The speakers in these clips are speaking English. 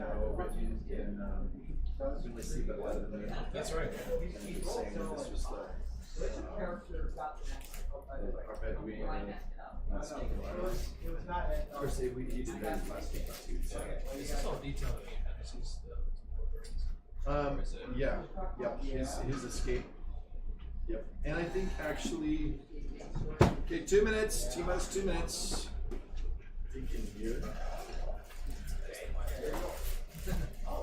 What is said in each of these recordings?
know, written in Sleep at 11. That's right. And saying that this was the Bedouin speaking language. Of course, he did that last week too. So. Is this all detailed in the appendices? Yeah. Yep. His escape. Yep. And I think actually, okay, 2 minutes. T-minus 2 minutes. I think in here.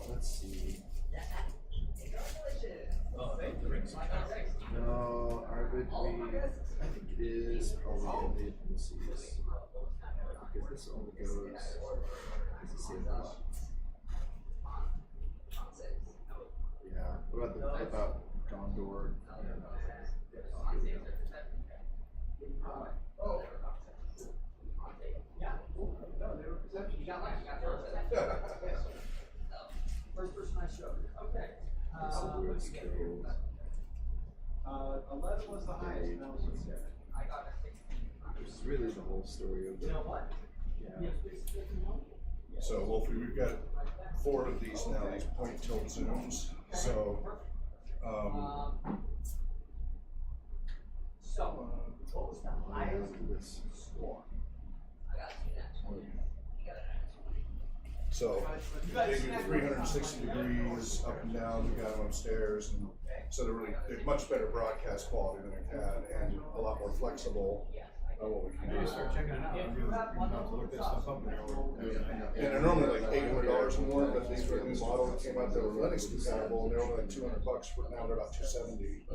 Let's see. The rings. No, Arvid, I think it is probably in the appendices. Because this only goes. Does it say that? Yeah. What about Gondor? First person I showed. Okay. 11 was the highest, and that was what's there. I got it. Which is really the whole story of the. You know what? Yeah. So, Wolfie, we've got 4 of these now, these point tilt zooms. So, what was the highest score? I got you next one. so they do 360 degrees up and down. We got them upstairs, and so they're much better broadcast quality than we've had, and a lot more flexible. What we can do. Maybe start checking it out. I'm about to look this stuff up now. And they're normally like $800 more, but these were a new model that came out that were Linux compatible, and they're only like $200 for now. They're about $270.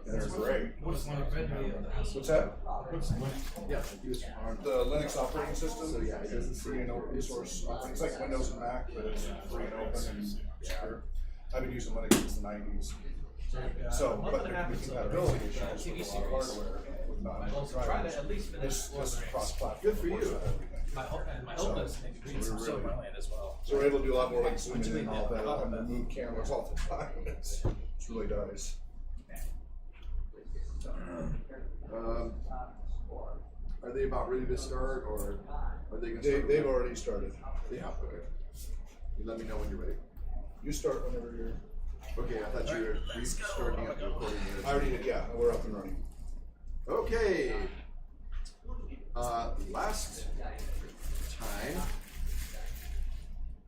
And they're great. What's one of red? What's that? What's one? Yeah, he was from Arnold. The Linux operating system. So yeah, it doesn't free and open source. It's like Windows and Mac, but it's free and open and secure. I've been using Linux since the 90s. So, but there can be compatibility issues with a lot of hardware with Try to at least finish this cross-platform. Good for you. My hope is to make green so brilliant as well. So we're able to do a lot more like zooming in and all that, and the Moot cameras all the time. It's really nice. Are they about ready to start, or are they going to start? They've already started. Yeah, okay. You let me know when you're ready. You start whenever you're. Okay, I thought you were starting up the recording. I already did, yeah. We're up and running. Okay. Last time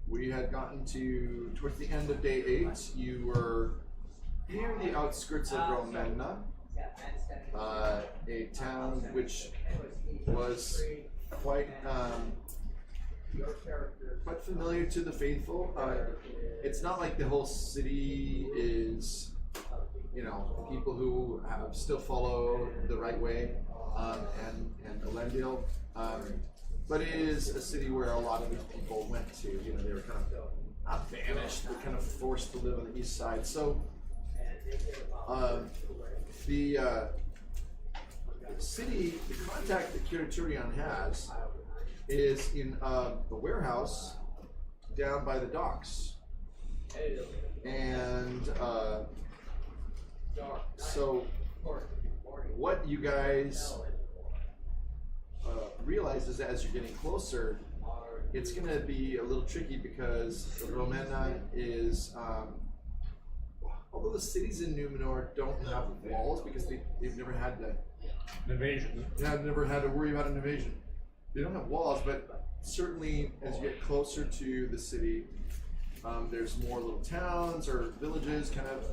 we had gotten towards the end of day 8. You were near the outskirts of Ravenna, a town which was quite familiar to the faithful. It's not like the whole city is, people who still follow the right way and Elendil. But it is a city where a lot of these people went to. They were kind of not banished, but kind of forced to live on the east side. So the city, the contact that Kiriturian has is in the warehouse down by the docks. And so what you guys realize is that as you're getting closer, it's going to be a little tricky because Ravenna is, although the cities in Numenor don't have walls because they've never had to Invasion. Yeah, I've never had to worry about an invasion. They don't have walls, but certainly as you get closer to the city, there's more little towns or villages kind of,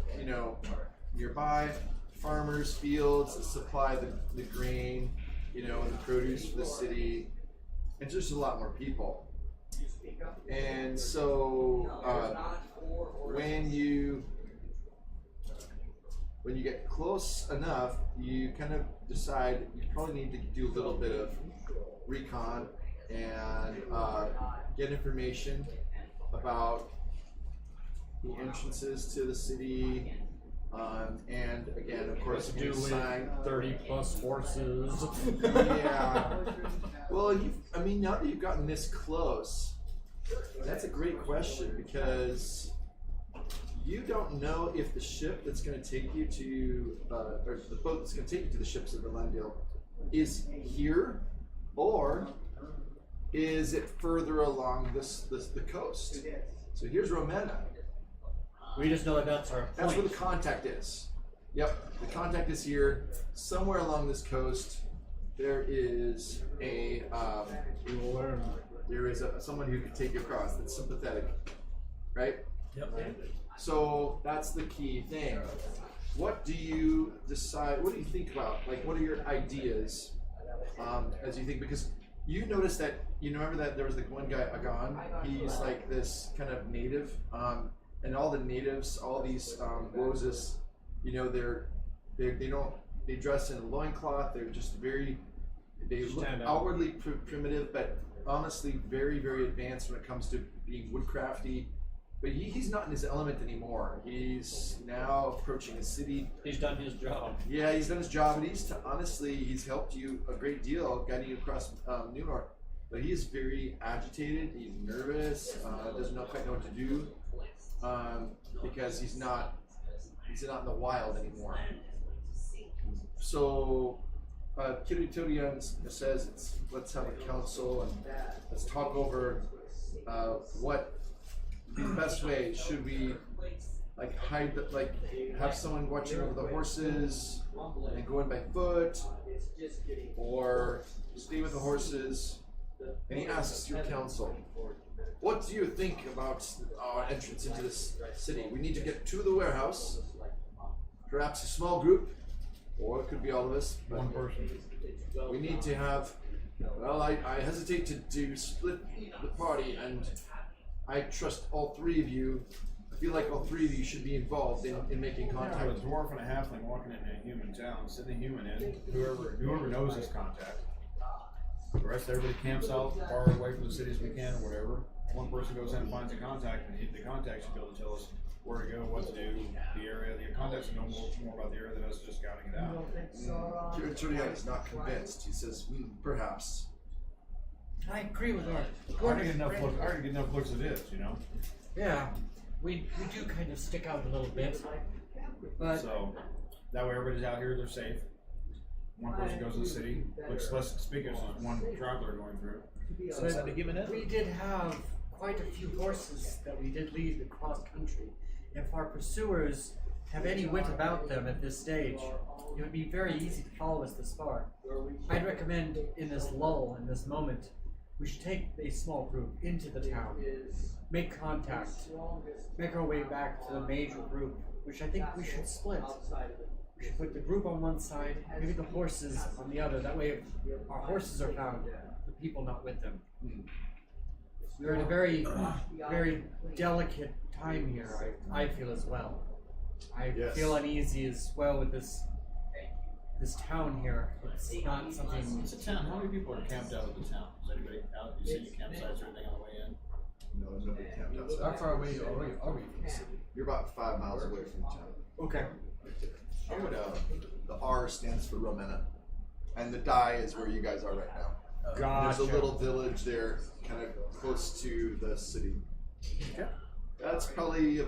nearby, farmers, fields that supply the grain, and the produce for the city, and just a lot more people. And so when you get close enough, you kind of decide you probably need to do a little bit of recon and get information about the entrances to the city, and again, of course, Do with 30+ horses. Yeah. Well, now that you've gotten this close, that's a great question because you don't know if the ship that's going to take you to, or the boat that's going to take you to the ships of Elendil is here, or is it further along the coast? So here's Romena. We just know that that's our point. That's where the contact is. Yep, the contact is here. Somewhere along this coast, there is a someone who can take you across. That's sympathetic, right? Yep. So that's the key thing. What do you decide? What do you think about? Like, what are your ideas as you think? Because you noticed that you remember that there was like one guy, Agan. He's like this kind of native, and all the natives, all these roses, you know, they dress in a loincloth. They're just they look outwardly primitive, but honestly very, very advanced when it comes to being woodcrafty. But he's not in his element anymore. He's now approaching a city. He's done his job. Yeah, he's done his job, and he's helped you a great deal, guiding you across Numenor. But he is very agitated. He's nervous. Doesn't quite know what to do because he's not in the wild anymore. So Kiritodian says, let's have a council and let's talk over what the best way. Should we like have someone watching over the horses and go in by foot, or stay with the horses? And he asks your council, what do you think about our entrance into this city? We need to get to the warehouse, perhaps a small group, or it could be all of us. One person. We need to have, well, I hesitate to split the party, and I trust all three of you. I feel like all three of you should be involved in making contact. Yeah, a dwarf and a halfling walking into a human town, send a human in, whoever knows this contact. The rest of everybody camps out far away from the city as we can, or whatever. One person goes in and finds a contact, and the contact should be able to tell us where to go, what to do, the area. The contacts should know more about the area than us just scouting it out. Kiritodian is not convinced. He says, perhaps. I agree with our. I already get enough looks as it is, you know? Yeah, we do kind of stick out a little bit, but So, that way everybody's out here, they're safe. One person goes to the city, looks less conspicuous as one traveler going through. we did have quite a few horses that we did lead across country. If our pursuers have any wit about them at this stage, it would be very easy to follow us this far. I'd recommend in this lull, in this moment, we should take a small group into the town, make contact, make our way back to the major group, which I think we should split. We should put the group on one side, maybe the horses on the other. That way, if our horses are found, the people not with them. We're in a very, very delicate time here, I feel as well. I feel uneasy as well with this town here. It's not something. It's a town. How many people are camped out of the town? Is anybody out? Do you see any campsites or anything on the way in? No, there's nobody camped outside. How far away are we from the city? You're about 5 miles away from town. Okay. The R stands for Romena, and the Die is where you guys are right now. Gotcha. There's a little village there, kind of close to the city. Okay. That's probably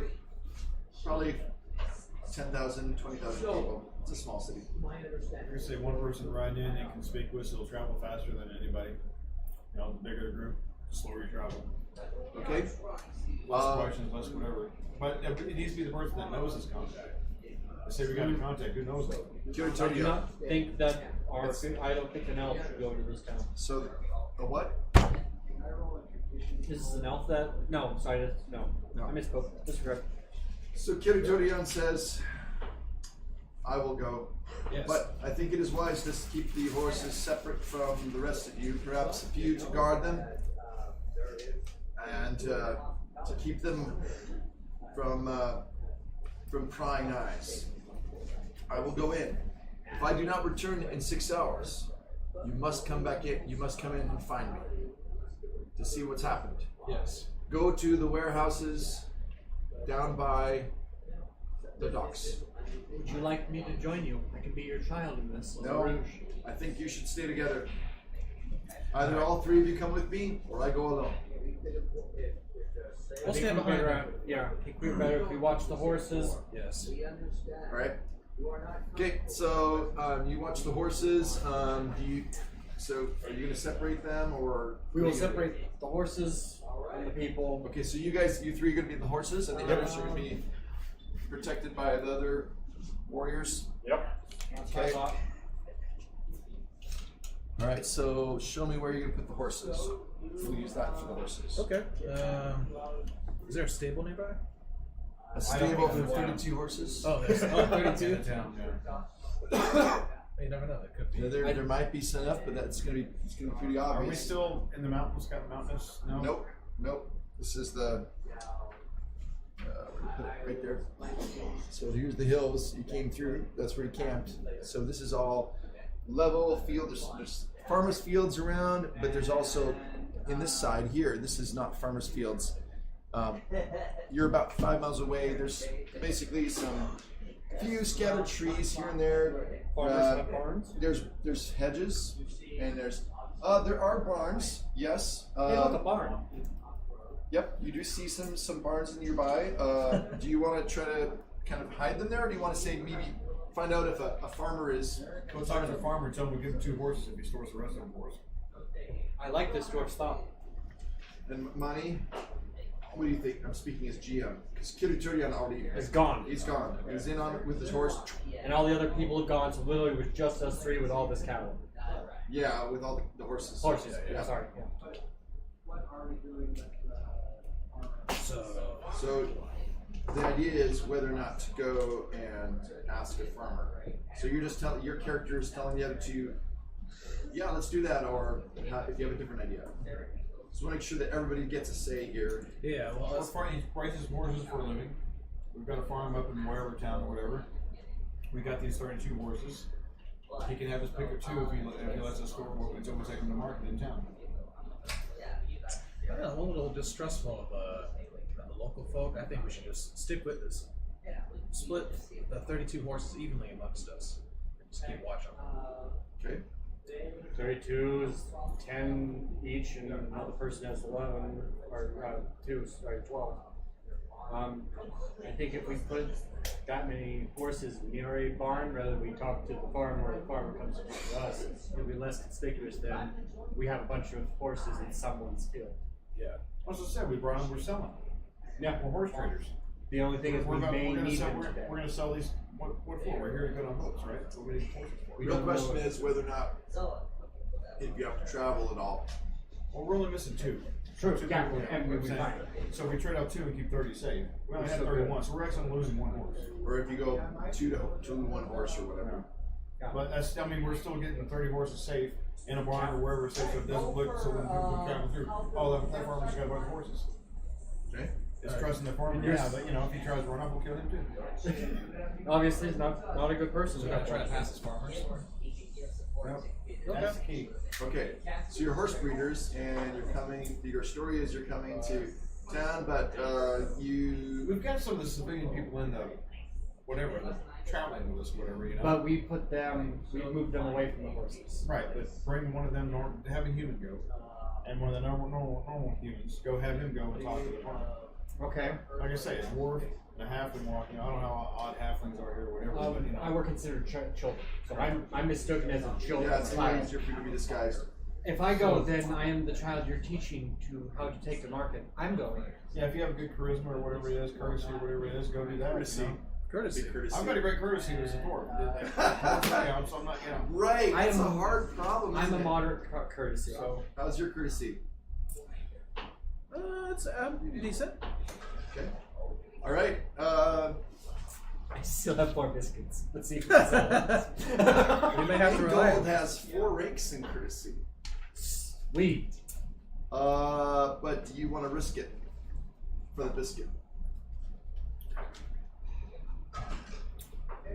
10,000, 20,000 people. It's a small city. You're gonna say one person riding in and conspicuous, it'll travel faster than anybody. You know, the bigger the group, the slower you travel. Okay. Less questions, less whatever. But it needs to be the person that knows this contact. Let's say we got a contact, who knows them? I do not think that I don't think an elf should go to this town. So, a what? This is an elf that? No, sorry, no. I misspoke. Disregard. So Kiritodian says, I will go. Yes. But I think it is wise to keep the horses separate from the rest of you. Perhaps a few to guard them, and to keep them from prying eyes. I will go in. If I do not return in 6 hours, you must come back in. You must come in and find me to see what's happened. Yes. Go to the warehouses down by the docks. Would you like me to join you? I can be your child in this. No, I think you should stay together. Either all three of you come with me, or I go alone. We'll stand behind her. Yeah, I think we're better if we watch the horses. Yes. All right. Okay, so you watch the horses. So are you gonna separate them, or We will separate the horses from the people. Okay, so you three are gonna be the horses, and the others are gonna be protected by the other warriors. Yep. Okay. All right. So show me where you're gonna put the horses. We'll use that for the horses. Okay. Is there a stable nearby? A stable for 32 horses. Oh, there's 32. Down, yeah. You never know. That could be. Yeah, there might be some enough, but it's gonna be pretty Are we obvious. still in the mountains? Got mountainous? No. Nope. This is the. Where to put it? Right there. So here's the hills you came through. That's where you camped. So this is all level field. There's farmers' fields around, but there's also in this side here. This is not farmers' fields. You're about 5 miles away. There's basically some few scattered trees here and there. Farmers have barns? There's hedges, and there are barns. Yes. Hey, look, a barn. Yep, you do see some barns nearby. Do you want to try to kind of hide them there, or do you want to say maybe find out if a farmer is? Go talk to the farmer and tell him to give him 2 horses if he stores the rest of them for us. I like this dwarf style. And Mani, what do you think? I'm speaking as GM because Kiruturian already It's gone. He's gone. He's in on it with his horse. And all the other people have gone, so literally it was just us 3 with all this cattle. Yeah, with all the horses. Horses, Yeah. sorry. So the idea is whether or not to go and ask a farmer. So you're just telling your character is telling the other two, yeah, let's do that, or if you have a different idea. So we'll make sure that everybody gets a say here. Yeah. Well, We're that's farming prices horses for a living. We've got a farm up in wherever town or whatever. We got these 32 horses. He can have his pick or 2 if he lets us store them until we take them to market in town. I'm a little distrustful of the local folk. I think we should just stick with this. Split the 32 horses evenly amongst us. Just keep watch on them. Okay. 32 is 10 each, and another person has 11, or 12. I think if we put that many horses near a barn, rather than we talk to the farmer or the farmer comes to talk to us, it'll be less conspicuous than we have a bunch of horses in someone's field. Yeah. As I said, we brought them, we're selling. Yeah. We're horse traders. The only thing is we may need them We're today. going to sell these. What for? We're here to go on boats, right? What we need horses for. The real question is whether or not if you have to travel at all. Well, we're only missing 2. True, 2 yeah, people, and we'll be saying. fine. So we trade out 2 and keep 30 safe. We only had 31, so we're actually losing 1 horse. Or if you go 2 to 1 horse or whatever. But that's, I mean, we're still getting 30 horses safe in a barn or wherever it's safe, so it doesn't look, so when people travel through, oh, that farmer's got a bunch of horses. Okay. It's trusting the farmer, yeah, but you know, if he tries to run up, we'll kill him too. Obviously, he's not a good person. So we're not trying to pass as farmers. That's the key. Okay, so you're horse breeders, and you're coming. Your story is you're coming to town, but you. We've got some of the civilian people in the, whatever, traveling with us, whatever, you know. But we moved them away from the horses. Right, but bring one of them, have a human go, and one of the normal humans, have him go and talk to the farmer. Okay. Like I say, a dwarf and a halfling walking. I don't know how odd halflings are here or whatever, but you know. I were considered children, so I'm mistaken as a children. Yeah, it's a lot easier for you to be disguised. If I go, then I am the child you're teaching to how to take to market. I'm going. Yeah, if you have a good charisma or whatever it is, courtesy or whatever it is, go do that. Courtesy. You know? Courtesy. I've got a great courtesy as a dwarf. So I'm not, you know. Right, I that's am a hard problem. I'm isn't a it? moderate courtesy. So How's your courtesy? It's decent. Okay. All right. I still have 4 biscuits. Let's see if we can sell them. We may have to rely Gold on has 4 ranks in courtesy. Sweet. But do you want to risk it for the biscuit?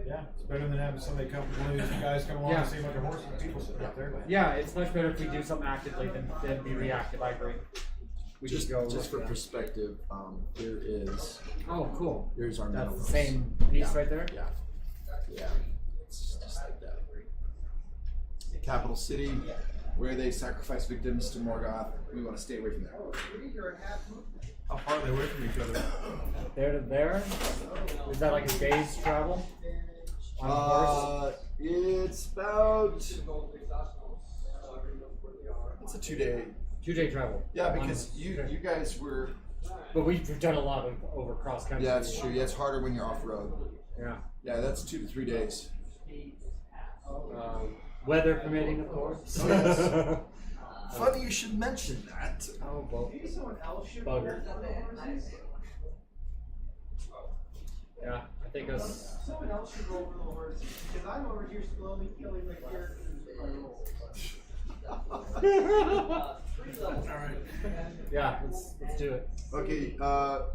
yeah, it's better than having somebody come, one of these guys come along and see a bunch of horses and people sitting out there. Yeah, it's much better if we do something actively than be reactive. I agree. We Just can go for with that. perspective, there is Oh, cool. there's our That's medal the list. same piece Yeah. right there? Yeah. Yeah. It's just like that. Capital city, where they sacrifice victims to Morgoth. We want to stay away from that. How far are they away from each other? There to there? Is that like a day's travel? On a horse? It's about It's a 2-day. 2-day travel. Yeah, because you guys were. But we've done a lot of over cross country. Yeah, it's true. Yeah, it's harder when you're off road. Yeah. Yeah, that's 2 to 3 days. Weather permitting, of course. Oh, yes. Funny you should mention that. Oh, well. Bugger. Yeah, I think us. Someone else should roll for the horse because I'm over here slowly killing my characters with my rolls. Alright. Yeah, let's do it. Okay,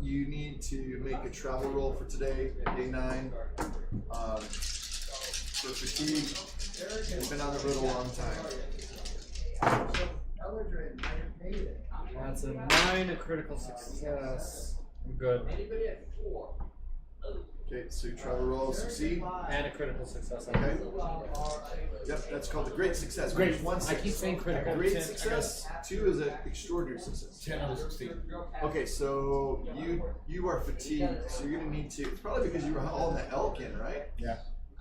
you need to make a travel roll for today, day 9. For fatigue, you've been on the road a long time. Eldred, I have made it. That's a 9, a critical success. I'm good. Anybody at 4? Okay, so your travel roll succeed. And a critical success. Okay. Yep, that's called the great success. Great. One I keep saying critical. Great success. 2 is an extraordinary success. 10 out of 16. Okay, so you are fatigued, so you're gonna need to. It's probably because you were hauling the elk in, right? Yeah.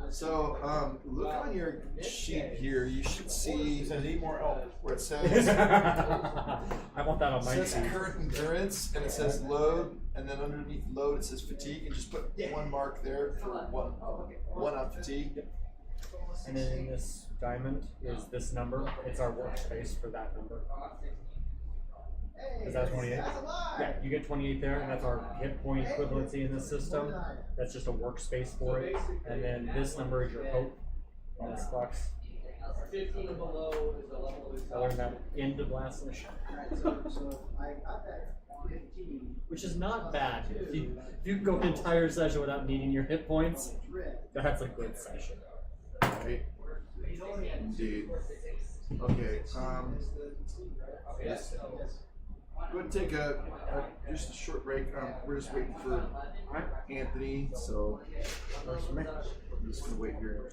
So look on your sheet here. You should see It says eat more elk. where it says I want that on my says team. current endurance, and it says load, and then underneath load it says fatigue, and just put 1 mark there for one on fatigue. And then in this diamond is this number. It's our workspace for that number. Is that 28? Yeah, you get 28 there, and that's our hit point equivalency in this system. That's just a workspace for it. And then this number is your hope in this box. 15 and below is the level of I learned that in the last session. So I got that 15. Which is not bad. If you go an entire session without needing your hit points, that's a good session. Right? Indeed. Okay. Yes. Go ahead and take just a short break. We're just waiting for Anthony, so I'm just gonna wait here.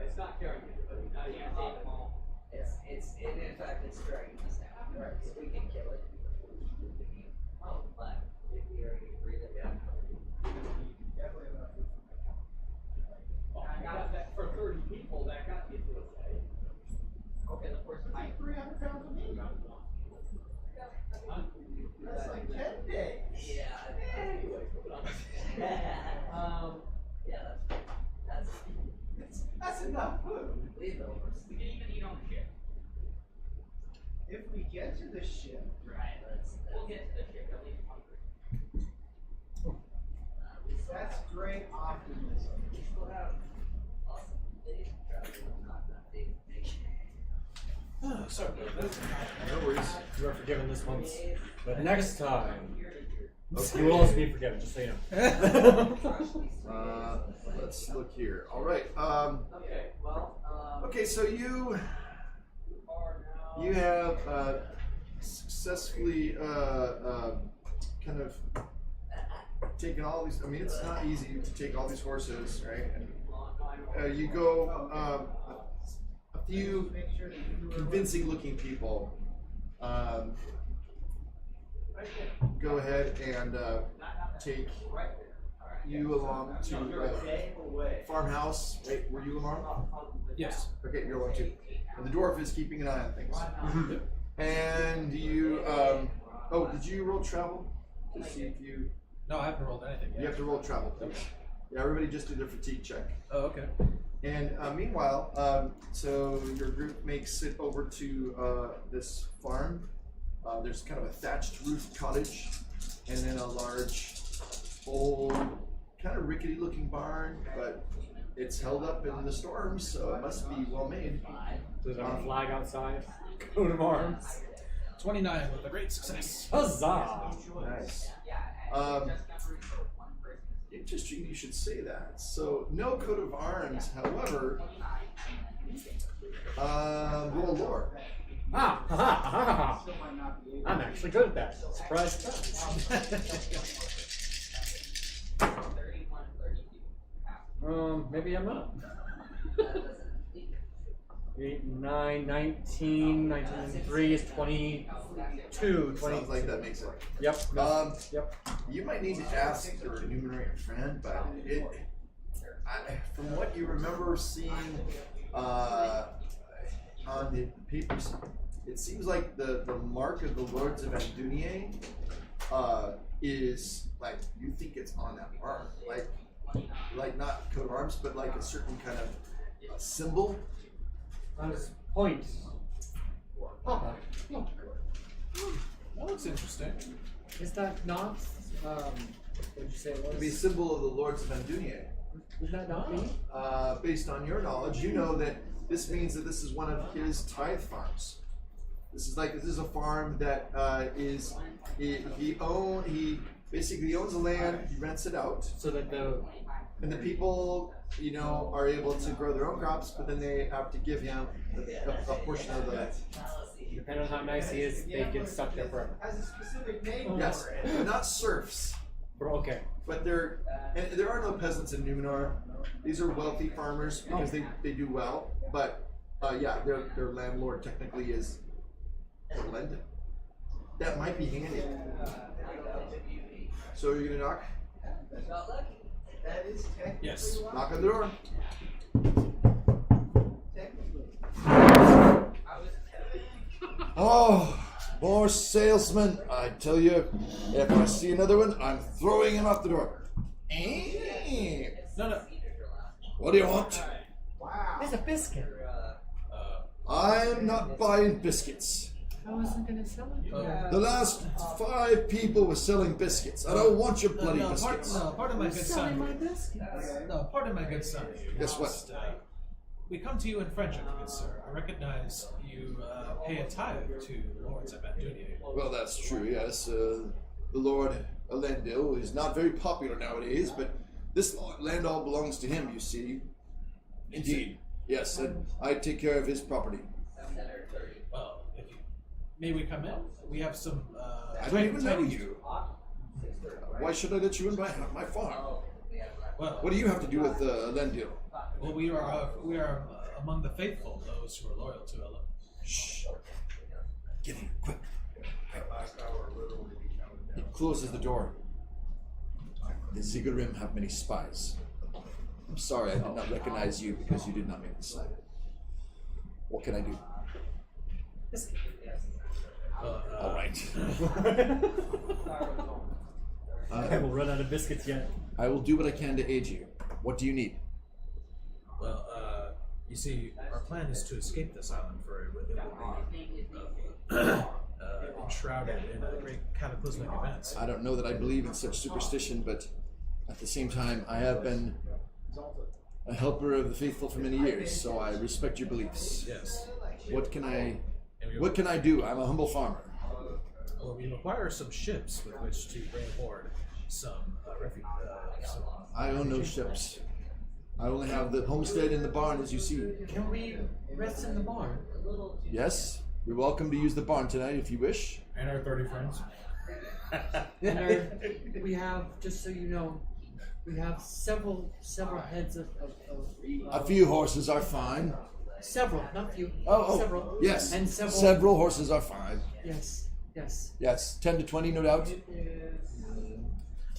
It's not carrying it, but you can't take them all. In fact, it's dragging us down. Right. So we can kill it. Oh, but if we already agree that I got that for 30 people, that got me to a say. Okay, the first one. 300 pounds of meat. That's like 10 days. Yeah. That's enough food. We can even eat on the ship. If we get to the ship. Right, we'll get to the ship at least hungry. That's great optimism. Sorry about that. No worries. You are forgiven this once, but next time you will also be forgiven. Just so you know. Let's look here. All right. Okay, so you have successfully kind of taken all these. I mean, it's not easy to take all these horses, right? And you go a few convincing-looking people. Go ahead and take you along to farmhouse. Wait, were you along? Yes. Okay, you're along too. And the dwarf is keeping an eye on things. And you, did you roll travel to see if you? No, I haven't rolled anything yet. You have to roll travel, please. Yeah, everybody just do their fatigue check. Oh, okay. And meanwhile, so your group makes it over to this farm. There's kind of a thatched roof cottage, and then a large, old, kind of rickety-looking barn, but it's held up in the storm, so it must be well made. There's a flag outside. Coat of arms. 29 with a great success. Huzzah! Nice. Interesting you should say that. So, no coat of arms, however, roll lore. Ah, ha, ha, ha, ha. I'm actually good at that. Surprise, surprise. Maybe I'm not. 8, 9, 19, 19 and 3 is 22. 20. Sounds like that makes it. Yep. Yep. You might need to ask your Numenor friend, but from what you remember seeing on the papers, it seems like the mark of the Lords of Andunier is like, you think it's on that mark, like not coat of arms, but like a certain kind of symbol. Point. Oh, look. That looks interesting. Is that not? What did you say it was? To be a symbol of the Lords of Andunier. Is that not me? Based on your knowledge, you know that this means that this is one of his tithe farms. This is a farm that he basically owns the land, he rents it out, So that and the people, are able to grow their own crops, but then they have to give him a portion of the. depending on how nice he is, they get stuck there forever. Has a specific name Yes, for it. they're not serfs, Okay. but there are no peasants in Numenor. These are wealthy farmers because they do well, but their landlord technically is Lending. That might be handy. So you're gonna knock? That is technically Yes. one. Knock on the door. Technically. Oh, more salesmen. I tell you, if I see another one, I'm throwing him out the door. No. What do you want? Wow. There's a biscuit. I'm not buying biscuits. I wasn't gonna sell it. The last 5 people were selling biscuits. I don't want your bloody biscuits. Pardon my good Selling my son. biscuits. No, pardon my good son. Guess what? We come to you in friendship, good sir. I recognize you pay a tithe to the lords of Andunier. Well, that's true, yes. The Lord Elendil is not very popular nowadays, but this land all belongs to him, you see. Indeed. Yes, and I take care of his property. Well, may we come in? We have some. I don't even know you. Why should I let you in my farm? Well, What do you have to do with Elendil? well, we are among the faithful, those who are loyal to Allah. Shh. Get in, quick. He closes the door. The Zigarim have many spies. I'm sorry, I did not recognize you because you did not make the sign. What can I do? All right. I will run out of biscuits yet. I will do what I can to aid you. What do you need? Well, you see, our plan is to escape this island for it will be enshrouded in a great cataclysmic event. I don't know that I believe in such superstition, but at the same time, I have been a helper of the faithful for many years, so I respect your beliefs. Yes. What can I do? I'm a humble farmer. Well, we require some ships with which to bring aboard some I own no ships. I only have the homestead and the barn, as you see. Can we rest in the barn? Yes, you're welcome to use the barn tonight if you wish. And our 30 friends. And we have, just so you know, we have several heads of A few horses are fine. several, not few. Oh, several. yes. And several. Several horses are fine. Yes. Yes, 10 to 20, no doubt.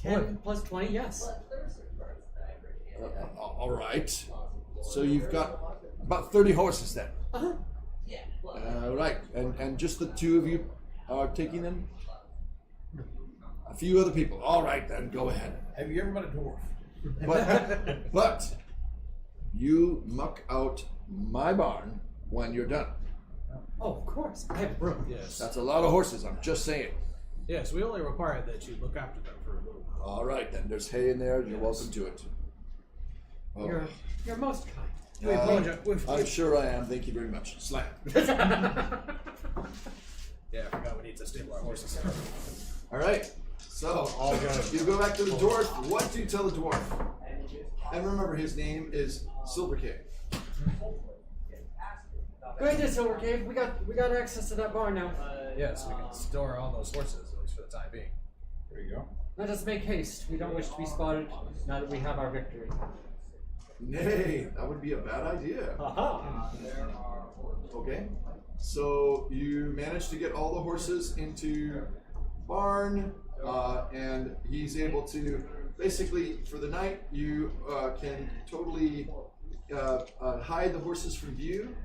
10 plus 20, yes. All right. So you've got about 30 horses then. Uh-huh. Right, and just the 2 of you are taking them? A few other people. All right then, go ahead. Have you ever met a dwarf? But you muck out my barn when you're done. Oh, of course. I have room. Yes. That's a lot of horses, I'm just saying. Yes, we only require that you look after them for a little while. All right then, there's hay in there, you're welcome to it. Oh. You're most kind. We apologize. I'm sure I am, thank you very much. Slam. Yeah, I forgot we need to stable our horses. All right, so you go back to the dwarf. What do you tell the dwarf? And remember, his name is Silver King. Right there, Silver Cave. We got access to that barn now. Yes, we can store all those horses, at least for the time being. There you go. Let us make haste. We don't wish to be spotted now that we have our victory. Nay, that would be a bad idea. Aha! Okay, so you manage to get all the horses into barn, and he's able to basically for the night you can totally hide the horses from view.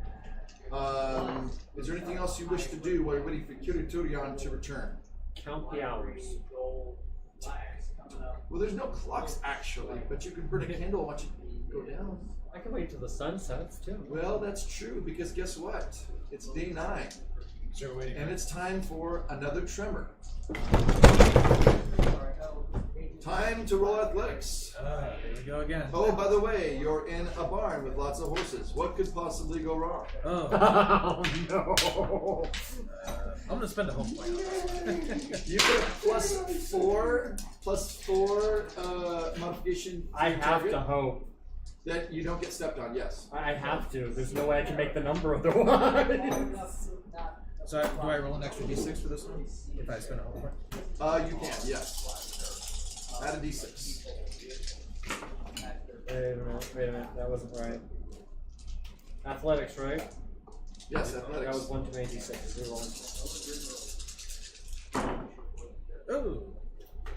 Is there anything else you wish to do while you're waiting for Kiriturian to return? Count the hours. Well, there's no clocks actually, but you can burn a candle and watch it go down. I can wait till the sun sets too. Well, that's true because guess what? It's day 9. So we're waiting. And it's time for another tremor. Time to roll athletics. Here we go again. Oh, by the way, you're in a barn with lots of horses. What could possibly go wrong? Oh, Oh no! I'm gonna spend a whole point on this. You get a +4 modification. To I your have target to hope. that you don't get stepped on. Yes. I have to. There's no way I can make the number otherwise. So do I roll an extra d6 for this one? If I spend a whole point? You can. Yes. Add a d6. Wait a minute, that wasn't right. Athletics, right? Yes, athletics. That was 1 to 86. Oh,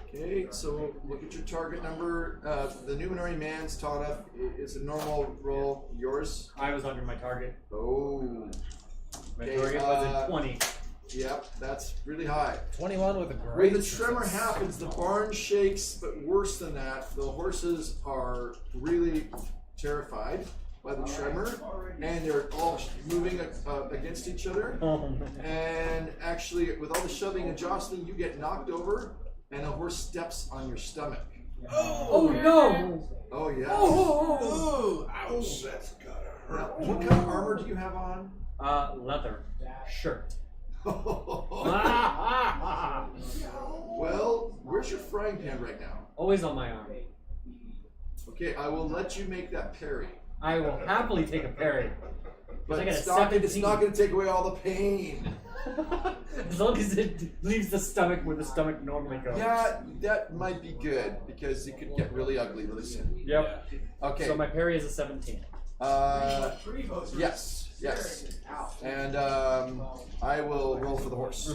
Okay, so look at your target number. The Numenor man's Tana is a normal roll. Yours? I was under my target. Oh. My Okay, target was at 20. Yep, that's really high. 21 with a When great the tremor happens, the barn shakes, but worse than that, the horses are really terrified by the tremor, and they're all moving against each other. Oh man. And actually, with all the shoving and jostling, you get knocked over, and a horse steps on your stomach. Oh no! Oh, yes. Oh! Ouch. That's gotta Now, hurt. what kind of armor do you have on? Leather. Shirt. Well, where's your frying pan right now? Always on my arm. Okay, I will let you make that parry. I will happily take a parry. But I got a it's not 17. going to take away all the pain. As long as it leaves the stomach where the stomach normally goes. Yeah, that might be good because it could get really ugly really soon. Yep. Okay. So my parry is a 17. Yes. And I will roll for the horse.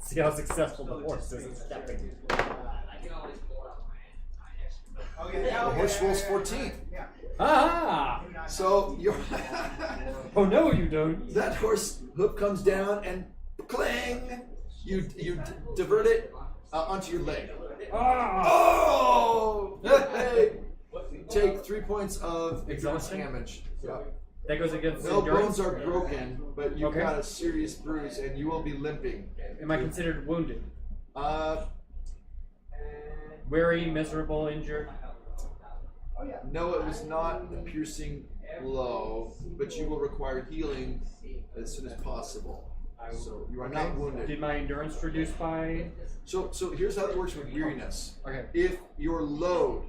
See how successful the horse is in stepping. The horse rolls 14. Ah! So you're Oh no, you don't. that horse hoof comes down and clang. You divert it onto your leg. Ah! Oh! Hey! Take 3 points of Exhaustion? damage. Yeah. That goes against No endurance. bones are broken, but you've Okay. got a serious bruise and you will be limping. Am I considered wounded? Weary, miserable, injured? No, it was not a piercing blow, but you will require healing as soon as possible. So you are not wounded. Did my endurance reduce by? So here's how it works with weariness. Okay. If your load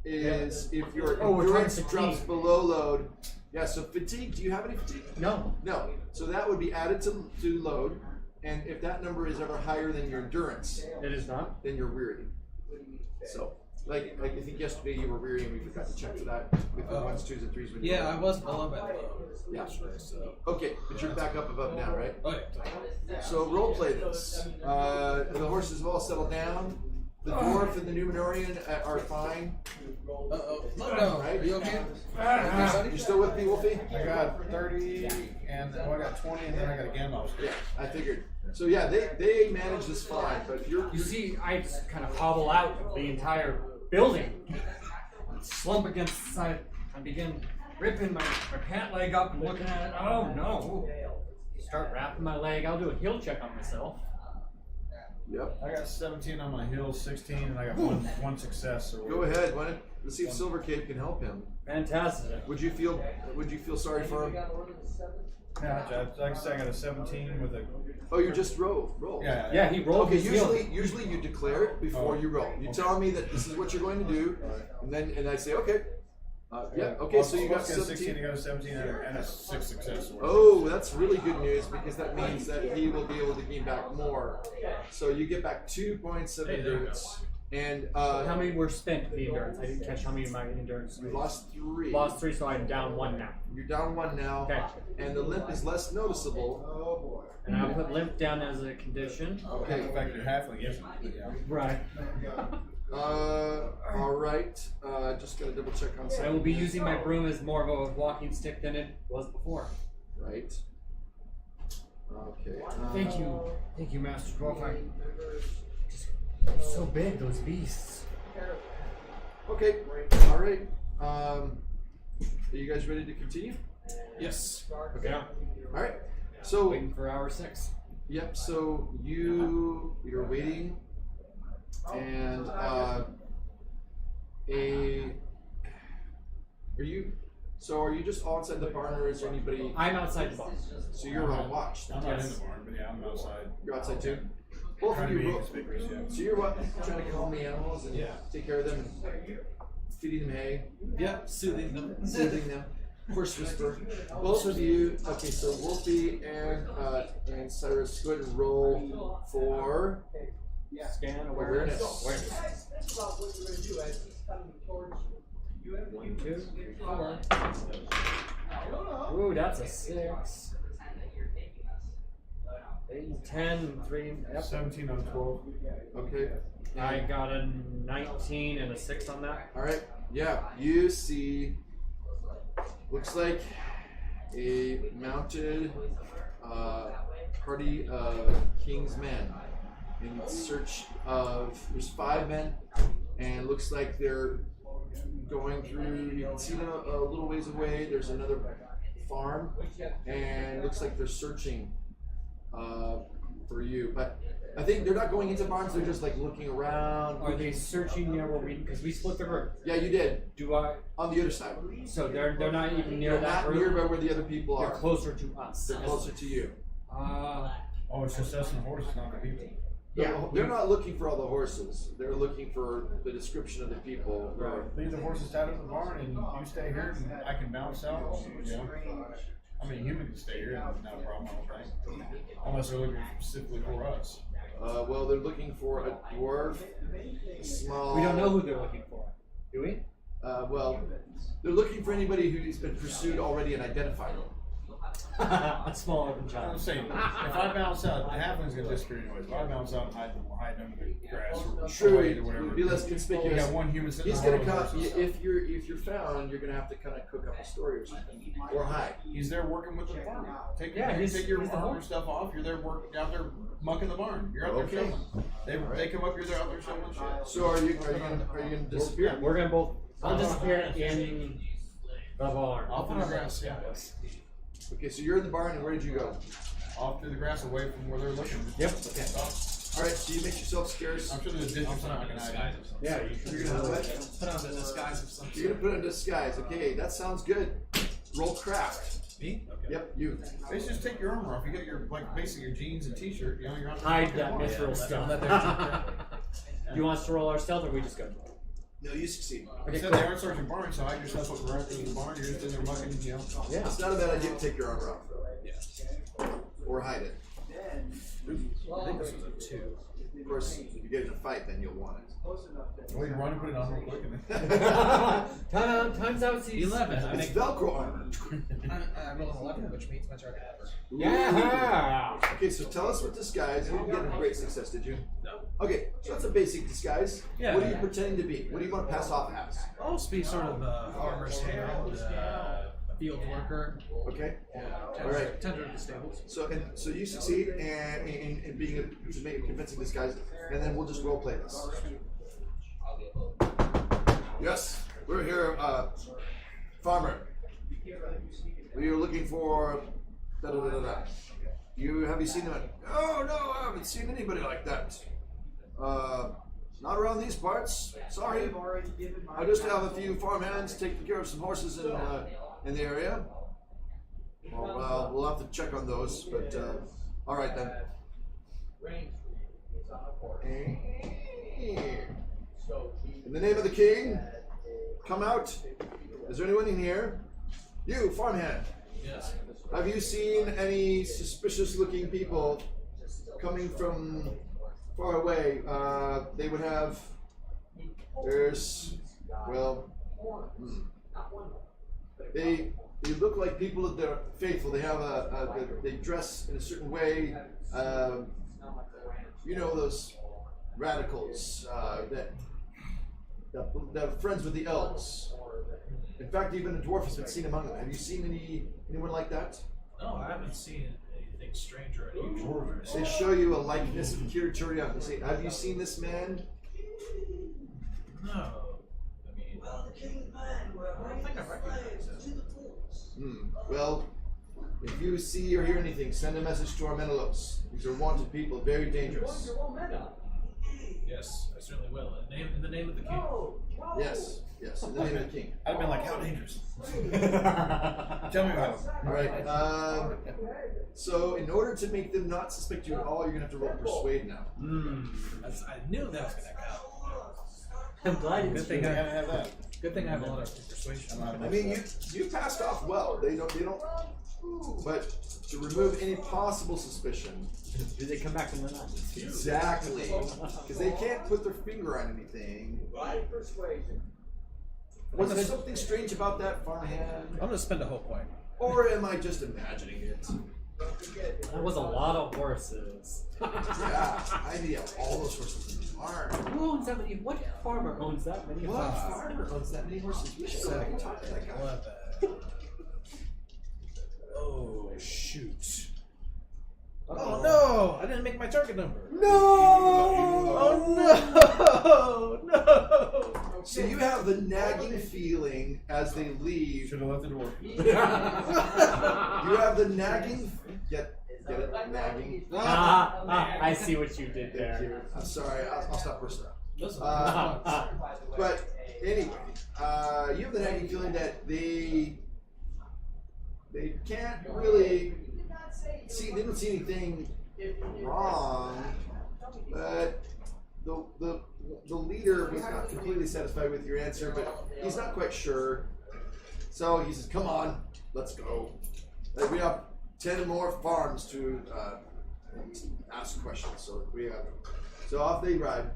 is, if your Oh, endurance fatigue. drops below load, yeah. So fatigue. Do you have any fatigue? No. No. So that would be added to load, and if that number is ever higher than your endurance, It is not. then you're weary. So, like I think yesterday you were weary and we forgot to check for that with the 1s, 2s, and 3s. When you Yeah, I rolled. was below my low. Yeah. So. Okay, but you're back up above now, right? Oh yeah. So role play this. The horses have all settled down. The dwarf and the Numenorian are fine. Uh-oh. No. Right? Are you okay? You still with me, Wolfie? I got 30, and I got 20, and then I got a gamma. Yeah, I figured. So yeah, they manage this fine, but You see, I just kind of hobble out of the entire building, slump against the side, and begin ripping my pant leg up and looking at it. Oh no! Start wrapping my leg. I'll do a heel check on myself. Yep. I got 17 on my heels, 16, and I got one success. Or Go ahead. Let's see if Silver Cape can help him. Fantastic. Would you feel sorry for him? Yeah, like I said, I got a 17 with a. Oh, you just roll. Yeah, he rolled Okay, his heel. usually you declare it before you roll. You tell me that this is what you're going to do, and I say okay. Yeah. Okay. So you got 16, 17. I got a 17, and a 6 success. Oh, that's really good news because that means that he will be able to gain back more. So you get back 2 points of Hey, there you endurance. And How many were spent the endurance? I didn't catch how many of my endurance. you lost 3. Lost 3, so I'm down 1 now. You're down 1 now. Okay. And the limp is less noticeable. Oh boy. And I'll put limp down as a condition. Okay. The fact that you're halfling isn't. Yeah. Right. All right. Just gotta double check on I something. will be using my broom as more of a walking stick than it was before. Right. Okay. Thank you, Master Dwarf. So big, those beasts. Okay. All right. Are you guys ready to continue? Yes. Okay. All right. So. Waiting for hour 6. Yep. So you're waiting, and are you? So are you just all inside the barn, or is there anybody? I'm outside the barn. So you're on watch. I'm Then. not in the barn, but yeah, I'm outside. You're outside too. Both Trying of to be you. inconspicuous, yeah. So you're what? Trying to calm the animals and take care of them, and feeding them hay, Yep. Soothing them. soothing them. Horse whisper. Both of you. Okay, so Wolfie and Cyrus, go ahead and roll for Scan awareness. awareness. That's about what you're going to do as he's coming towards you. 1, 2, 3, 4. I don't know. Ooh, that's a 6. 8, 10, 3. Yep. 17 on 12. Okay. I got a 19 and a 6 on that. All right. Yeah, you see. Looks like a mounted party of King's men in search of. There's 5 men, and looks like they're going through. You can see them a little ways away. There's another farm, and looks like they're searching for you. But I think they're not going into barns. They're just like looking around. Are they searching near where we? Because we split the group. Yeah, you did Do I? on the other side. So they're not even near They're that not group. near where the other people They're are. closer to us. They're closer to you. Oh, it's just us and the horses, not the people. Yeah, they're not looking for all the horses. They're looking for the description of the people. Leave the horses tied up in the barn and you stay here and I can bounce out. You know? I mean, a human can stay here, not a problem, I don't think. Unless they're looking specifically for us. Well, they're looking for a dwarf, a small. We don't know who they're looking for, do we? Well, they're looking for anybody who's been pursued already and identified. A small urban I'm child. saying, if I bounce out, the halfling's gonna disappear anyways. If I bounce out and hide them, we'll hide them in the grass or True, away it or whatever. would be less You conspicuous. got one human sitting He's on gonna one of come. the horses. If you're found, you're gonna have to kind of cook up a story or something, or hide. He's there working with the farm. Take Yeah, your he's take your the farmer farm. stuff off. You're there working out there mucking the barn. You're out there Okay. filming. They come up. You're there out there filming shit. So are you gonna disappear? We're gonna both. I'll disappear in the barn. Off in the grass. Yeah. Okay, so you're in the barn, and where did you go? Off through the grass, away from where they're looking. Yep. Okay. All right. So you make yourself scarce. I'm sure there's a ditch or something I can hide. Yeah, you should. You're gonna have what? Put on the disguise of some You're sort. gonna put on disguise. Okay, that sounds good. Roll craft. Me? Okay. Yep, you. They just take your armor off. You got your basically your jeans and t-shirt. You know, you're on. Hide that fucking mithril barn. stuff. You want us to roll our stealth, or we just go? No, you succeed. You Okay, said cool. they aren't searching barn, so hide yourself up right in the barn. You're just in there mucking, you know. Yeah. It's not a bad idea to take your armor off, Yeah. or hide it. I think this was a 2. Of course, if you get in a fight, then you'll want it. Well, you run and put it on real quick, and then. Times out. 11. I It's make. Velcro armor. I roll an 11, which means my target ever. Yeah. Okay, so tell us what disguise. You didn't get a great success, did you? No. Okay, so that's a basic disguise. Yeah. What are you pretending to be? What do you want to pass off as? I'll just be sort of a farmer's hand, a field worker. Okay. Yeah. All right. Tender of the stables. So you succeed in being to make a convincing disguise, and then we'll just role play this. Yes, we're here, farmer. We are looking for da da da da da. Have you seen him? Oh no, I haven't seen anybody like that. Not around these parts. Sorry. I just have a few farmhands taking care of some horses in the area. Well, we'll have to check on those, but all right then. In the name of the king, come out. Is there anyone in here? You, farmhand. Yes. Have you seen any suspicious-looking people coming from far away? They would have There's, well, they look like people that are faithful. They have they dress in a certain way. You know those radicals that are friends with the elves. In fact, even a dwarf has been seen among them. Have you seen anyone like that? No, I haven't seen anything strange or unusual. They show you a likeness of Kir Turian. They say, "Have you seen this man?" No. I mean, I don't think I recognize him. Well, if you see or hear anything, send a message to our Menelaus. These are wanted people, very dangerous. Yes, I certainly will. In the name of the king. Yes, in the name of the king. I'd have been like, how dangerous? Tell me about it. All right. So, in order to make them not suspect you at all, you're gonna have to roll persuade now. I knew that was gonna count. I'm glad Good it's thing I I gotta have that. Good thing I have a lot of persuasion. I mean, you passed off well. They don't. But to remove any possible suspicion, Do they come back from the night? exactly, because they can't put their finger on anything. Was there something strange about that farmhand, I'm gonna spend a whole point. or am I just imagining it? That was a lot of horses. Yeah, I need all those horses in the farm. Who owns that many? What farmer owns that many What horses? farmer owns that many horses? We should go back and talk to that guy. 11. Oh shoot! Oh no! I didn't make my target number. No! Oh no! So you have the nagging feeling as they leave. Should have left the door. You have the nagging. Get it? Nagging. I see what you did Thank you. there. I'm sorry. I'll stop for a second. Listen, But anyway, you have the nagging feeling that they can't really see. They don't see anything wrong, but the leader was not completely satisfied with your answer, but he's not quite sure. So he says, "Come on, let's go. We have 10 more farms to ask questions." So off they ride.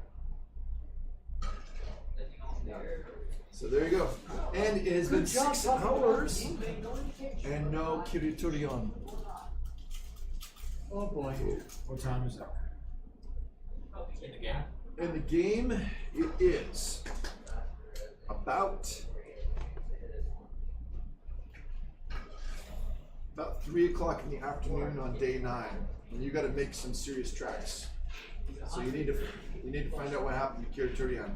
So there you go. And it has been 6 hours and no Kiriturion. Oh boy. What time is it? in the game. In the game, it is about 3 o'clock in the afternoon on day 9, and you got to make some serious tracks. So you need to find out what happened to Kiriturion.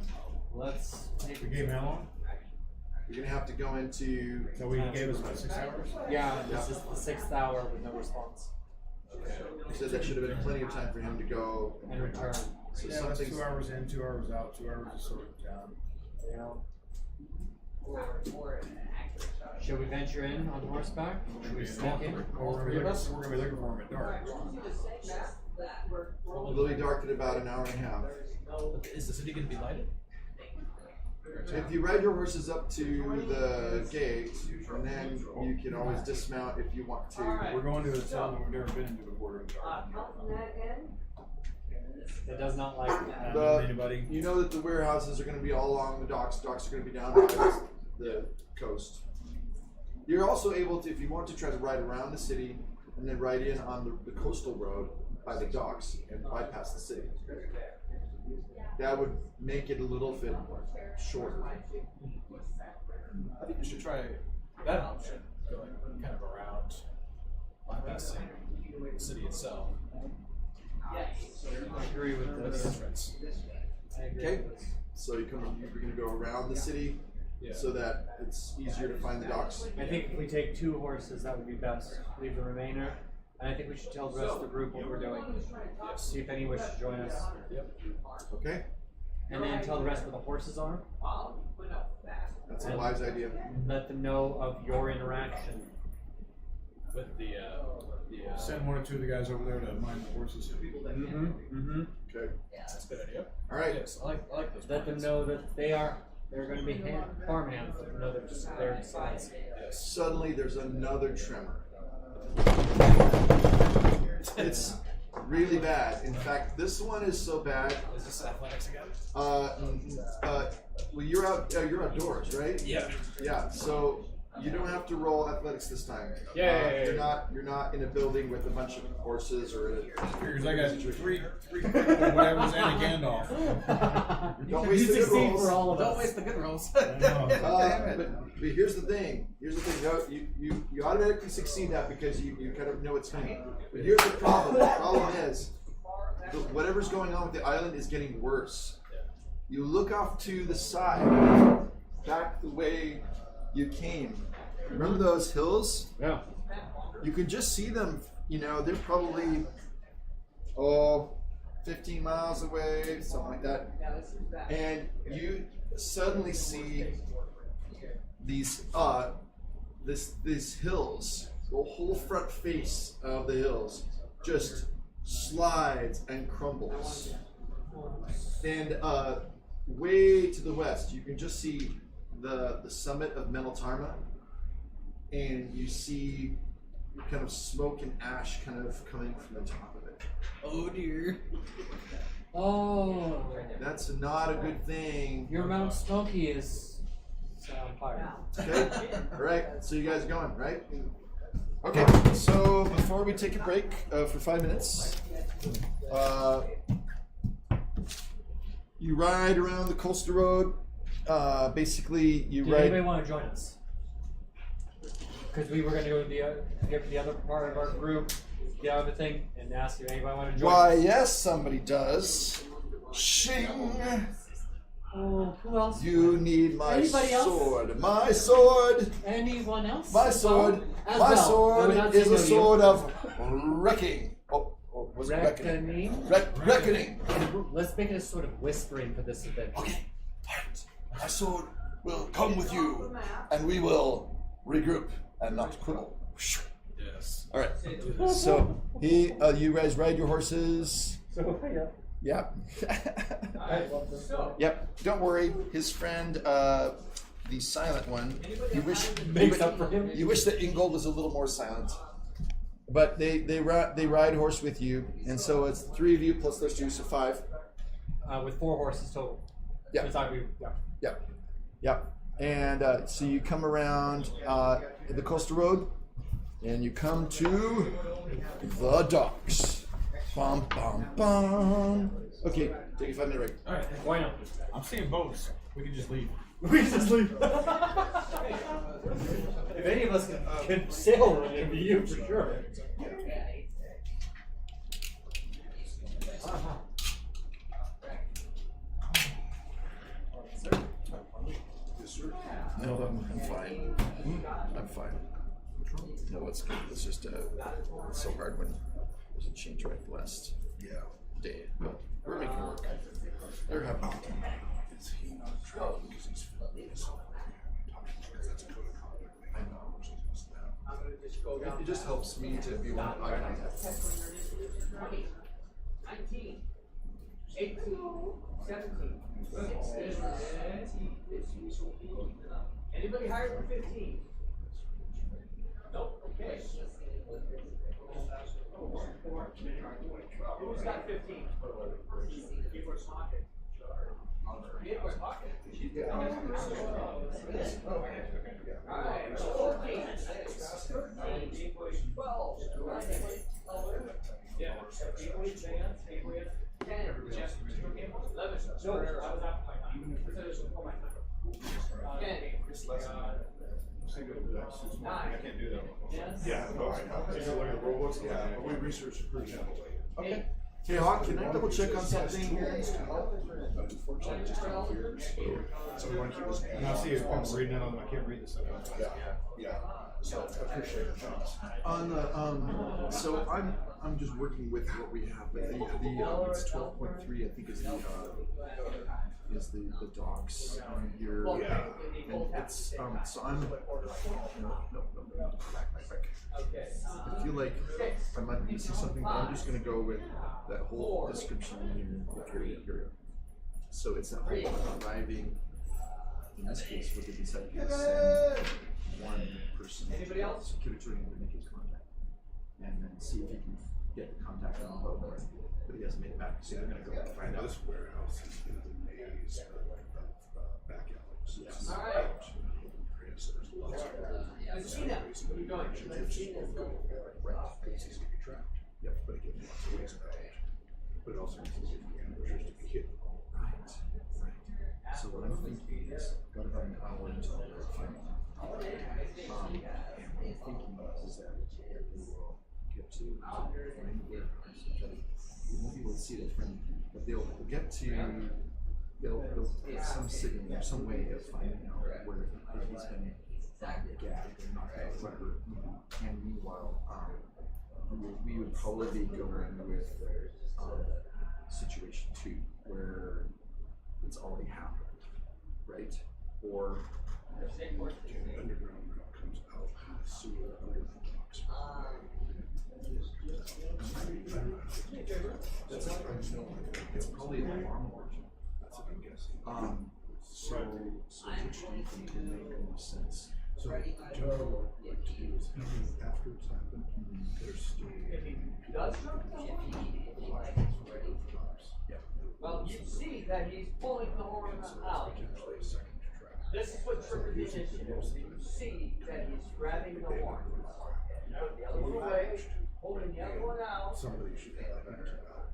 Let's The game how long? You're gonna have to go into. So we gave us about 6 hours? Yeah, this is the 6th hour with no response. You said that should have been plenty of time for him to go And return. So Yeah, that's something's 2 hours in, 2 hours out, 2 hours is sort of down. Should we venture in on horseback? Should we sneak in? All We're three of us? gonna be looking for him at dark. It'll be dark in about an hour and a half. Is the city going to be lighted? If you ride your horses up to the gate, and then you can always dismount if you want to. We're going to a town that we've never been into before during the dark. It does not like I don't know anybody. You know that the warehouses are going to be all along the docks. Docks are going to be down by the coast. You're also able to, if you want to, try to ride around the city and then ride in on the coastal road by the docks and bypass the city. That would make it a little bit shorter. I think we should try that option, going kind of around, bypassing the city itself. I agree with For the this. entrance. I agree Okay. with this. So you're going to go around the city Yeah. so that it's easier to find the docks. I think if we take 2 horses, that would be best. Leave the remainder. And I think we should tell the rest of the group what we're doing. Yes. See if any wish to join us. Yep. Okay? And then tell the rest where the horses are. That's a wise idea. Let them know of your interaction. With the Send 1 or 2 of the guys over there to mind the horses. Okay. that's a good idea. All right. Yes, I like those. Let them plans. know that they're going to be farmhands. Let them know they're just there to size. Yes. Suddenly there's another tremor. It's really bad. In fact, this one is so bad. Is this athletics again? Well, you're outdoors, right? Yeah. Yeah. So you don't have to roll athletics this time. Yeah. You're not in a building with a bunch of horses or. Figures I got three whatever's Andy Gandalf. Don't waste the good rolls. for all of Don't us. waste the good rolls. But here's the thing. You automatically succeed that because you kind of know it's coming. But here's the problem. The problem is whatever's going on with the island is getting worse. You look off to the side, back the way you came. Remember those hills? Yeah. You can just see them. They're probably 15 miles away, something like that. And you suddenly see these hills, the whole front face of the hills just slides and crumbles. And way to the west, you can just see the summit of Meneltarma, and you see kind of smoke and ash kind of coming from the top of it. Oh dear. Oh. That's not a good thing. Your Mount Smoky is on fire. Okay. All right. So you guys are going, right? Okay. So before we take a break for 5 minutes, you ride around the coastal road. Basically, you Did ride. anybody want to join us? Because we were going to go to the other part of our group, the other thing, and ask if anybody want to join Why, us. yes, somebody does. Shing! Oh, who else? You need my Anybody else? sword. My sword. Anyone else? My sword. As My well. sword I would not is say no a to you. sword of wrecking. Was it reckoning? Reckoning? Reckoning. Let's make it a sort of whispering for this event. Okay. Alright. My sword will come with you, and we will regroup and not quibble. Yes. All right. So you guys ride your horses. So, yeah. Yep. I love this one. Yep. Don't worry. His friend, the silent one, you wish Makes up for him. You wish that Ingold was a little more silent. But they ride horse with you, and so it's 3 of you plus those 2, so 5. With 4 horses total. Yeah. We thought Yep. And so you come around the coastal road, and you come to the docks. Bum, bum, bum. Okay, take a 5-minute break. All right. Why not? I'm seeing boats. We can just leave. We can just leave. If any of us can sail, it would be you for sure. No, I'm fine. I'm fine. No, it's good. It's just it's so hard when there's a change right last day. But we're making it work. They're having a good time. Is he not trouble because he's I know. It just helps me to be one of eye contact. 19, 18, 17, 16. Anybody higher than 15? Nope. Okay. Who's got 15? Gatewor's pocket. Gatewor's pocket. Alright. 14. 13. Gatewor's 12. Yeah. Gatewor's 10. 11. No, I was after my time. I said it was before my time. 10. I can't do that. Yeah, no, I know. Take a look at the rule books. Yeah, but we researched it pretty heavily. Okay. Hey Hawk, can I double check on something here? But unfortunately, just don't clear. So we want to keep this. And I see I'm reading it on I can't read this stuff. Yeah. So I appreciate it. Thanks. On the so I'm just working with what we have, but the it's 12.3 I think is the docs here. Yeah. And it's so I'm no, back. I feel like I might be missing something, but I'm just gonna go with that whole description here. So it's that whole arriving. In this case, what they decided to send one person, security to make his contact, and then see if he can get the contact on the boat, but he hasn't made it back. So they're gonna go find out. This warehouse is in a maze of back alleys. Yes. All right. So there's lots of Let's see that. Where are you going? Let's see that. right, it's easy to be tracked. Yep. But it gives lots of ways about it. But it also makes it easy for ambushers to be hidden. Right. So what I'm thinking is, got about an hour until we're final. And what I'm thinking is that we will get to find where we won't be able to see it from, but they'll get to they'll some signal or some way of finding out where if he's been gagged or knocked out, whatever. And meanwhile, we would probably be going with situation 2, where it's already happened, right? Or And the underground route comes out from the sewer under the docks. that's it's probably an alarm origin. That's what I'm guessing. So which do you think will make more sense? So generally what I like to do is after it's happened, there's still Does something? Well, you see that he's pulling the horn out. potentially a second track. This is what triggered the initiative. You see that he's grabbing the horn. Put the other one away, holding the other one out. Somebody should have that out.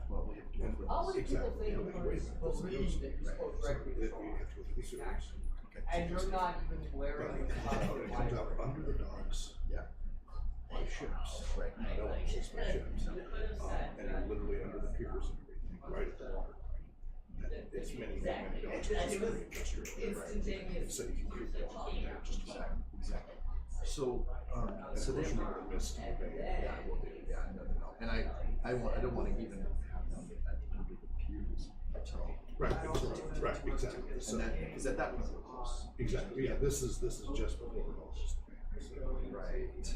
Well, we have to work with How many people Exactly. think you're going to believe that you're supposed to So record we this have horn? to go through the sewers. And you're not even But wearing it the comes out under the docks yeah. by ships. Right. No access by ships. And you're literally under the piers and everything, right at the water. And it's many docks. It's very industrial. instantaneous. So you can creep down there just about. Exactly. So so they Unfortunately, the mist in the bay. yeah, well, no. And I don't want to even have them under the pews until Right, exactly. So, and that because at that point we're close. exactly, yeah, this is just before it all just. Right.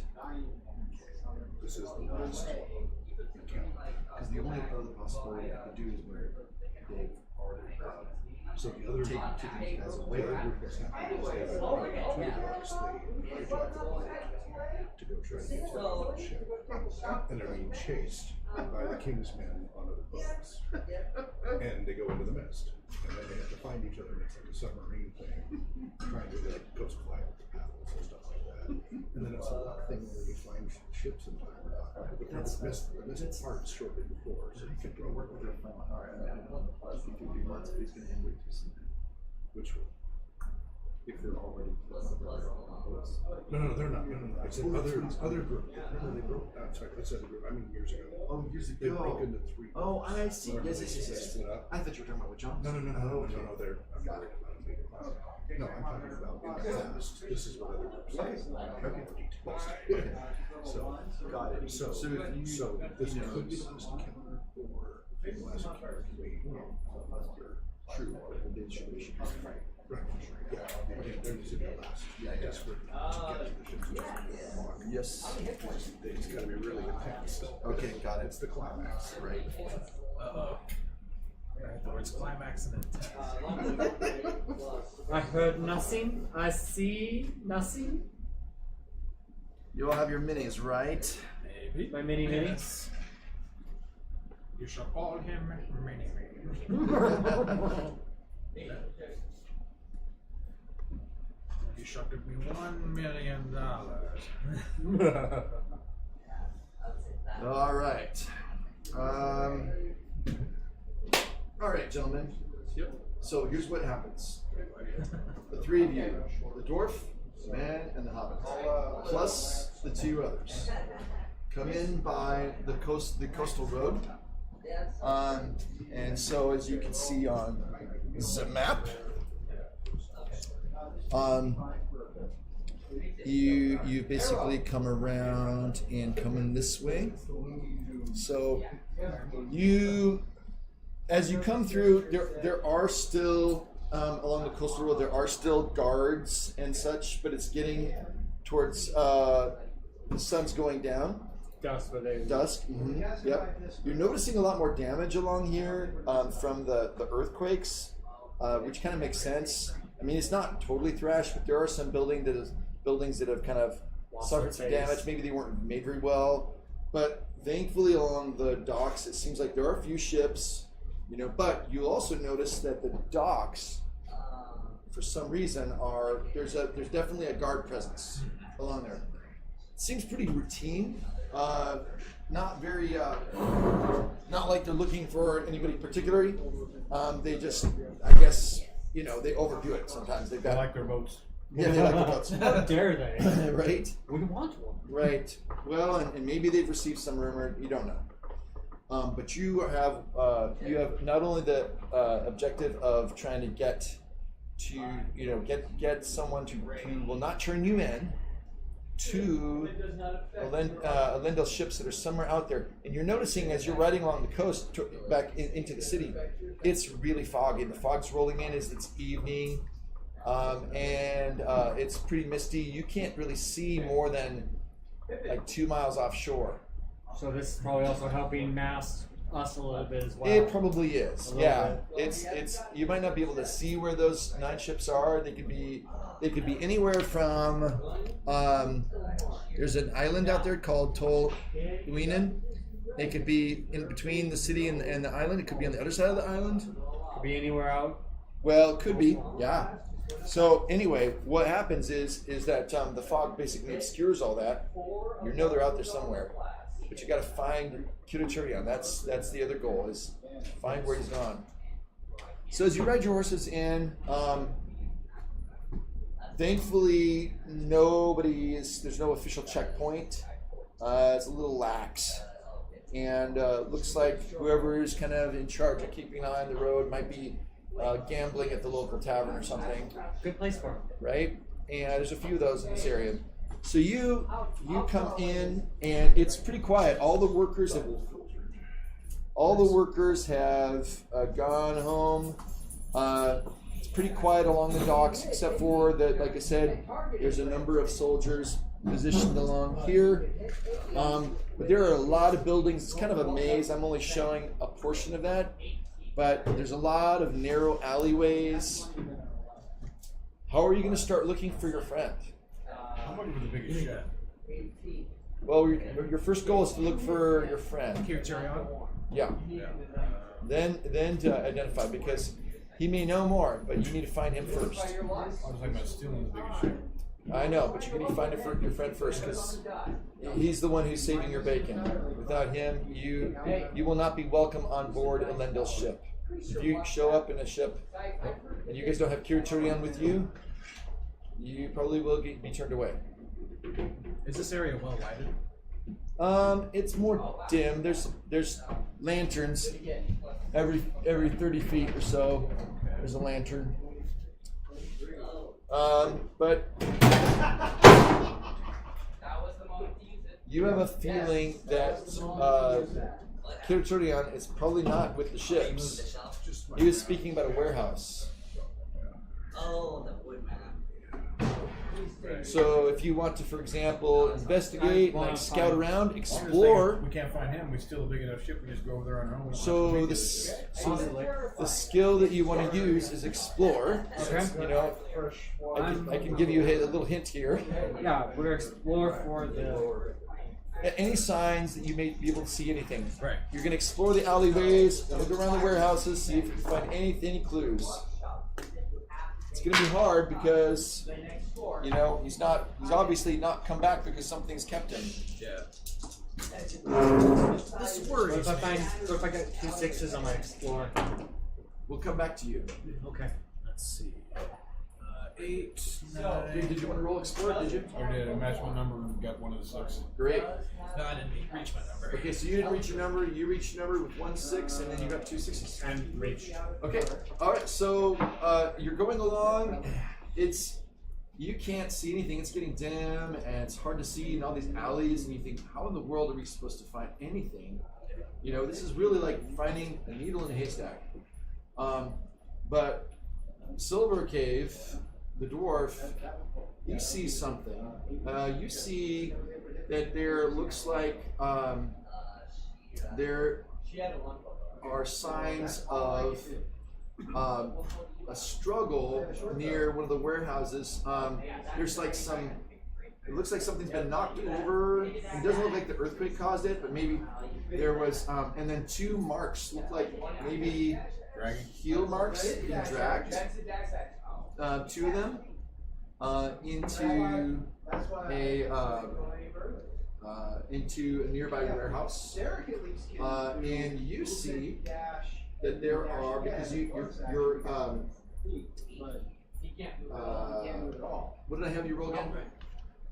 This is the last encounter. Because the only other possibility I could do is where they've already So the other. taken these guys away. The other group that's happening is they have gone to the docks, they hijack the boat to go try to get to the ship. And they're being chased by the king's men on other boats. And they go into the mist. And then they have to find each other. It's like a submarine thing, trying to like coast collide with the paddles and stuff like that. And then it's a luck thing where you find ships in time. But that's the mist part shortly before, so you can Work with their phone. All right, I think it'll be months, but he's going to end way too soon. which one? If they're already boats. No, they're not. No. I said other group. No, they broke. I'm sorry, I said the group. I mean years ago. Oh, years They broke ago. into 3. Oh, I see. Yes. Split up. I thought you were talking about with John. No. They're. I'm not worried about them. No, I'm talking about in the past. This is what other groups. Okay. So got it. So if you, so this you know, could be the last encounter, or the last encounter can be true. But they should be. Right. Yeah. They're using the last. Yeah. Desperate to get to the ship. Yes. It's got to be really intense. Okay, got it. It's the climax. Right. Uh-oh. The words climax and intent. I heard nothing. I see nothing. You all have your minis, right? Maybe. My mini minis. You shall call him Mini You shall give me $1 million. All right. All right, gentlemen. Yep. So here's what happens. The 3 of you, the dwarf, the man, and the hobbit, plus the 2 others, come in by the coastal road. And so as you can see on the map, you basically come around and come in this way. So as you come through, there are still along the coastal road, there are still guards and such, but it's getting towards the sun's going down. Dusk, but they. Dusk. Mm-hmm. Yep. You're noticing a lot more damage along here from the earthquakes, which kind of makes sense. I mean, it's not totally thrashed, but there are some buildings that have kind of suffered some damage. Maybe they weren't made very well, but thankfully along the docks, it seems like there are a few ships, you know. But you'll also notice that the docks, for some reason, there's definitely a guard presence along there. It seems pretty routine. Not very, not like they're looking for anybody particularly. They just, I guess, you know, they overdo it sometimes. They like their boats. Yeah, they like their boats. How dare they? Right? We want one. Right. Well, and maybe they've received some rumor. You don't know. But you have not only the objective of trying to get someone who will not turn you in to Elendil's ships that are somewhere out there. And you're noticing as you're riding along the coast back into the city, it's really foggy. The fog's rolling in as it's evening, and it's pretty misty. You can't really see more than like 2 miles offshore. So this is probably also helping mask us a little bit as well. It probably is. Yeah. It's you might not be able to see where those 9 ships are. They could be anywhere from there's an island out there called Tolkien. It could be in between the city and the island. It could be on the other side of the island. Could be anywhere out. Well, it could be, yeah. So anyway, what happens is that the fog basically obscures all that. You know they're out there somewhere, but you got to find Kiriturian. That's the other goal, is find where he's gone. So as you ride your horses in, thankfully there's no official checkpoint. It's a little lax, and looks like whoever is kind of in charge of keeping an eye on the road might be gambling at the local tavern or something. Good place for him. Right? And there's a few of those in this area. So you come in, and it's pretty quiet. All the workers have gone home. It's pretty quiet along the docks, except for that, like I said, there's a number of soldiers positioned along here. But there are a lot of buildings. It's kind of a maze. I'm only showing a portion of that. But there's a lot of narrow alleyways. How are you going to start looking for your friend? I'm looking for the biggest shed. Well, your first goal is to look for your friend. Kiriturian? Yeah. Then to identify, because he may know more, but you need to find him first. I was talking about stealing the biggest shed. I know, but you need to find your friend first, because he's the one who's saving your bacon. Without him, you will not be welcome on board Elendil's ship. If you show up in a ship and you guys don't have Kiriturian with you, you probably will be turned away. Is this area well lighted? It's more dim. There's lanterns every 30 feet or so. There's a lantern. But you have a feeling that Kiriturian is probably not with the ships. He was speaking about a warehouse. Oh, the woodman. So if you want to, for example, investigate, like scout around, explore. We can't find him. We steal a big enough ship. We just go over there on our own. So the skill that you want to use is explore. Okay. You know, I can give you a little hint here. Yeah, we're explore for the. Any signs that you may be able to see anything. Right. You're going to explore the alleyways, look around the warehouses, see if you can find any clues. It's going to be hard because, you know, he's obviously not come back because something's kept him. Yeah. This worries. If I get 2 6s on my explore. We'll come back to you. Okay. Let's see. 8, 9. Did you want to roll explore? Did you? I did. I matched my number and got one of the 6. Great. No, I didn't reach my number. Okay, so you didn't reach your number. You reached your number with 1 6, and then you got 2 6s. And reach. Okay. All right. So you're going along. You can't see anything. It's getting dim, and it's hard to see in all these alleys. And you think, how in the world are we supposed to find anything? You know, this is really like finding a needle in a haystack. But Silver Cave, the dwarf, you see something. You see that there looks like there are signs of a struggle near one of the warehouses. There's like some It looks like something's been knocked over. It doesn't look like the earthquake caused it, but maybe there was. And then 2 marks look like maybe heel marks being dragged. 2 of them into a nearby warehouse. And you see that there are, because you're what did I have you roll again?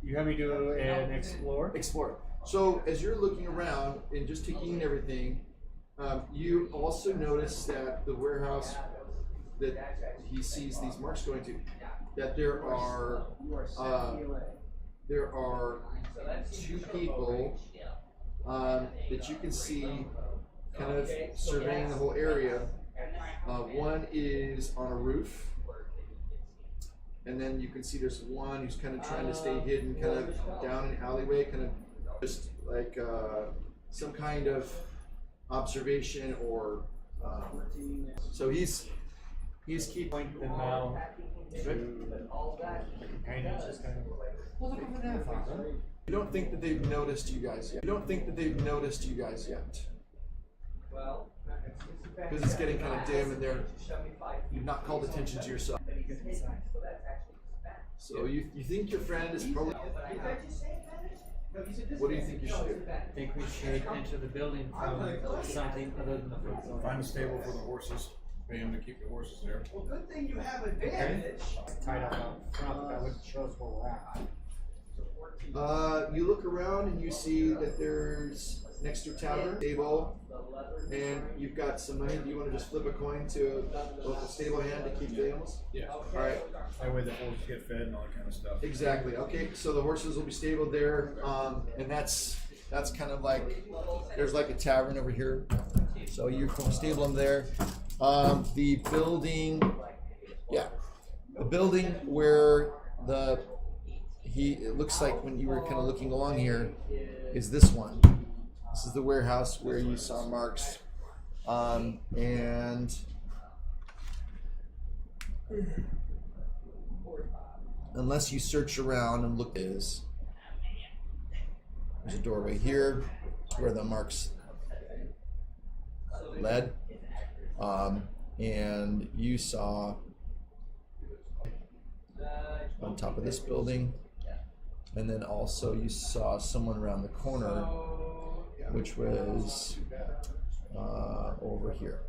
You have me do an explore? Explore. So as you're looking around and just taking in everything, you also notice that the warehouse that he sees these marks going to, that there are 2 people that you can see kind of surveying the whole area. One is on a roof, and then you can see there's one who's kind of trying to stay hidden, kind of down an alleyway, kind of just like some kind of observation or. So he's Point them out to the companions, just kind of, well, look over there, Father. You don't think that they've noticed you guys yet. Because it's getting kind of dim and you've not called attention to yourself. So you think your friend is probably. What do you think you should do? I think we should enter the building from something other than the front door. Find a stable for the horses. Pay him to keep the horses there. Well, good thing you have advantage. Tied up out front, that would show us where we're at. You look around and you see that there's next to a tavern, stable, and you've got some money. Do you want to just flip a coin to a local stable hand to keep the animals? Yeah. All right. That way the horses get fed and all that kind of stuff. Exactly. Okay. So the horses will be stabled there, and that's kind of like there's like a tavern over here. So you can stable them there. The building, the building where it looks like when you were kind of looking along here is this one. This is the warehouse where you saw marks, and unless you search around and look, there's a doorway here where the marks led, and you saw on top of this building, and then also you saw someone around the corner, which was over here.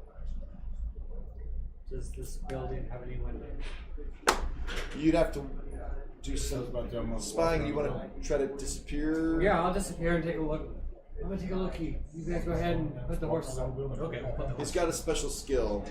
Does this building have any windows? You'd have to do some spying. You want to try to disappear? Yeah, I'll disappear and take a look. I'm gonna take a looky. You guys go ahead and put the horses on. Okay, we'll put the He's got a special skill.